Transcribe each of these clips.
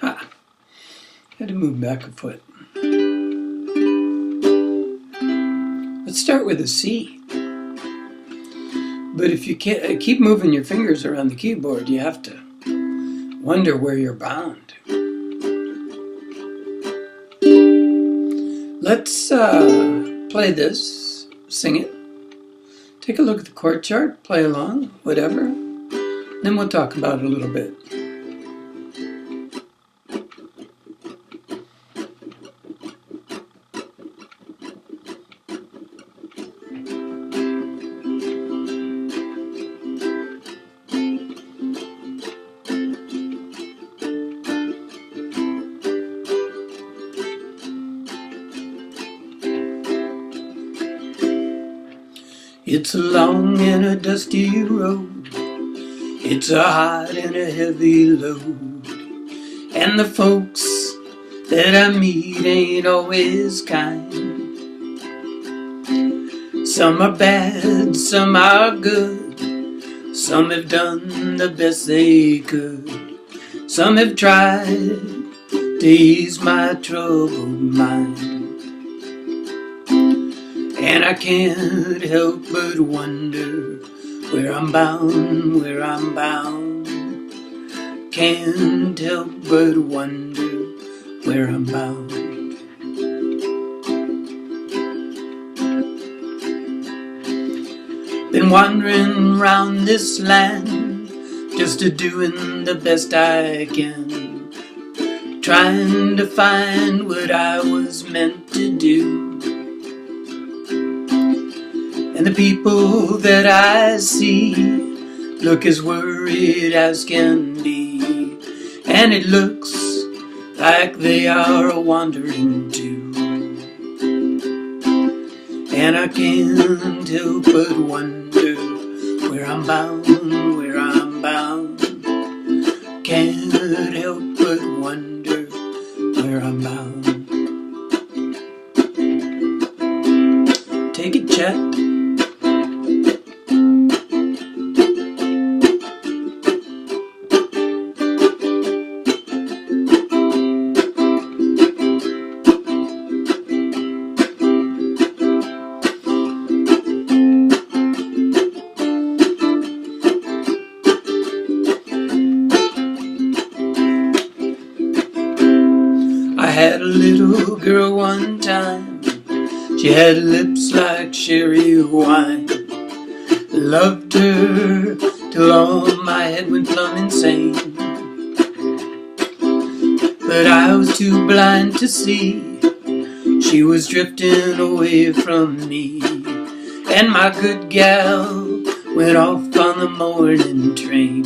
Ha! Had to move back a foot. Let's start with a C. But if you can't keep moving your fingers around the keyboard, you have to wonder where you're bound. Let's play this, sing it, take a look at the chord chart, play along, whatever. Then we'll talk about it a little bit. It's a long and a dusty road. It's a hot and a heavy load. And the folks that I meet ain't always kind. Some are bad, some are good. Some have done the best they could. Some have tried to ease my troubled mind. And I can't help but wonder where I'm bound, where I'm bound. Can't help but wonder where I'm bound. Been wandering round this land, just a-doing the best I can, trying to find what I was meant to do. And the people that I see look as worried as can be, and it looks like they are wandering too. And I can't help but wonder where I'm bound, where I'm bound. Can't help but wonder where I'm bound. Take it, Chet. I had a little girl one time. She had lips like sherry wine. Loved her till all my head went plumb insane. But I was too blind to see she was drifting away from me. And my good gal went off on the morning train.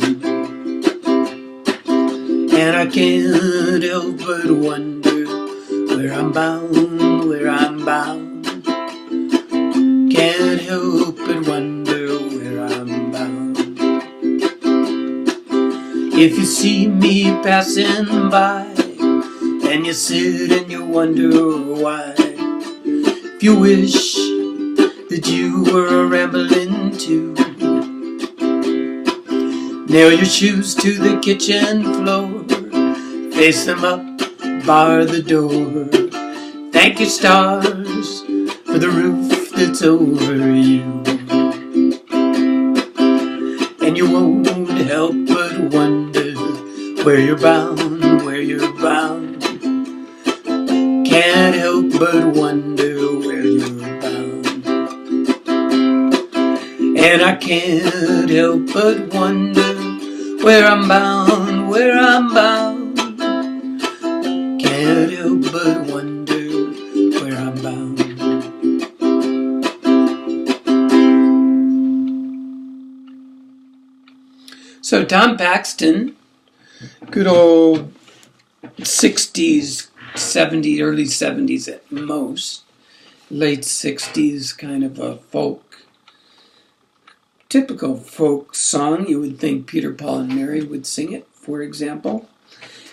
And I can't help but wonder where I'm bound, where I'm bound. Can't help but wonder where I'm bound. If you see me passing by and you sit and you wonder why, if you wish that you were rambling too, nail your shoes to the kitchen floor, face them up, bar the door. Thank your stars for the roof that's over you. And you won't help but wonder where you're bound, where you're bound. Can't help but wonder where you're bound. And I can't help but wonder where I'm bound, where I'm bound. Can't help but wonder where I'm bound. So Tom Paxton, good old 60s, 70s, early 70s at most, late 60s, kind of a folk, typical folk song. You would think Peter, Paul, and Mary would sing it, for example.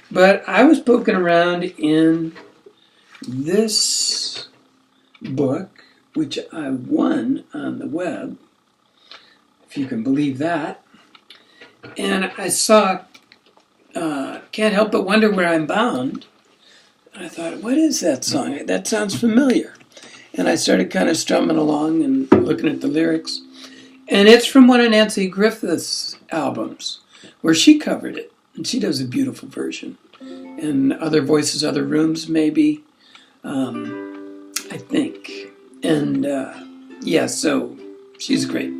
But I was poking around in this book, which I won on the web, if you can believe that. And I saw Can't help but wonder where I'm bound. I thought, what is that song? That sounds familiar. And I started kind of strumming along and looking at the lyrics. And it's from one of Nancy Griffith's albums where she covered it. And she does a beautiful version. And Other Voices, Other Rooms, maybe, I think. And yeah, so she's great.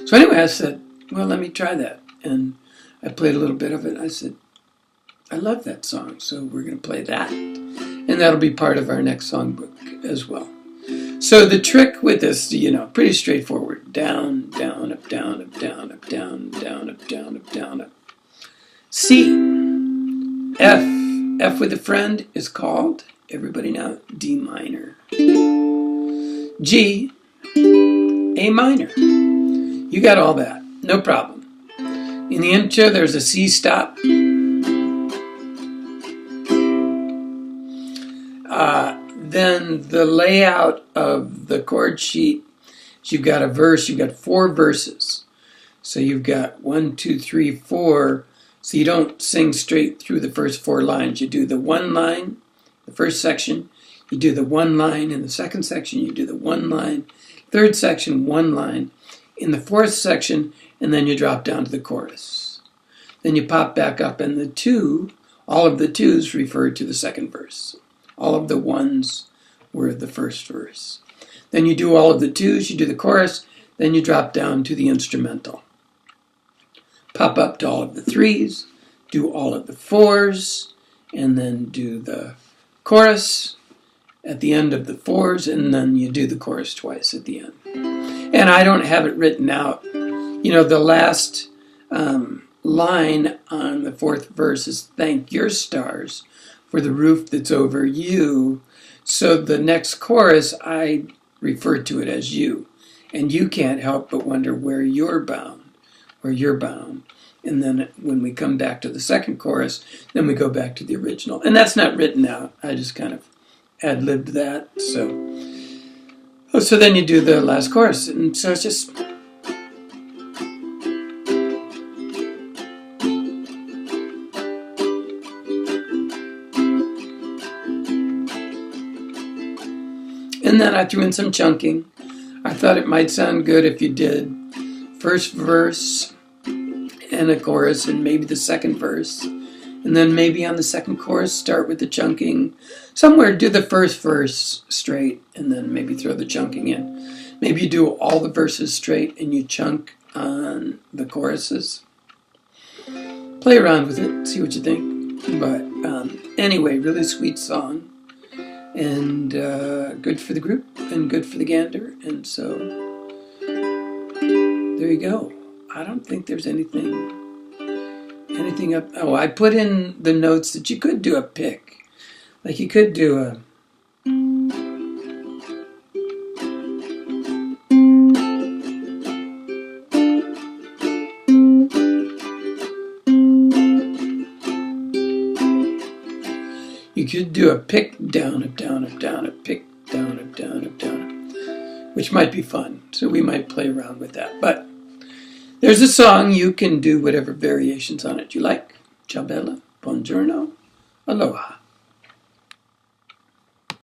So anyway, I said, well, let me try that. And I played a little bit of it. I said, I love that song, so we're going to play that. And that'll be part of our next songbook as well. So the trick with this, pretty straightforward. Down, down, up, down, up, down, up, down, down, up, down, up, down, up. C, F. F with a friend is called, everybody now, D minor. G, A minor. You got all that, no problem. In the intro, there's a C stop. Then the layout of the chord sheet, you've got a verse, you've got 4 verses. So you've got 1, 2, 3, 4. So you don't sing straight through the first 4 lines. You do the 1 line, the first section. You do the 1 line in the second section. You do the 1 line, third section, 1 line. In the 4th section, and then you drop down to the chorus. Then you pop back up, and the 2, all of the 2s refer to the second verse. All of the 1s were the first verse. Then you do all of the 2s, you do the chorus, then you drop down to the instrumental. Pop up to all of the 3s, do all of the 4s, and then do the chorus at the end of the 4s, and then you do the chorus twice at the end. And I don't have it written out. The last line on the 4th verse is thank your stars for the roof that's over you. So the next chorus, I refer to it as you. And you can't help but wonder where you're bound. And then when we come back to the second chorus, then we go back to the original. And that's not written out. I just kind of ad-libbed that. So then you do the last chorus. And so it's just... And then I threw in some chunking. I thought it might sound good if you did first verse and a chorus and maybe the second verse. And then maybe on the second chorus, start with the chunking. Somewhere do the first verse straight and then maybe throw the chunking in. Maybe you do all the verses straight and you chunk on the choruses. Play around with it, see what you think. But anyway, really sweet song. And good for the group and good for the gander. And so there you go. I don't think there's anything up. Oh, I put in the notes that you could do a pick. Like you could do a... You could do a pick down, up, down, up, down, up, pick down, up, down, up, down, up, which might be fun. So we might play around with that. But there's a song. You can do whatever variations on it you like. Ciao bella, buongiorno, aloha.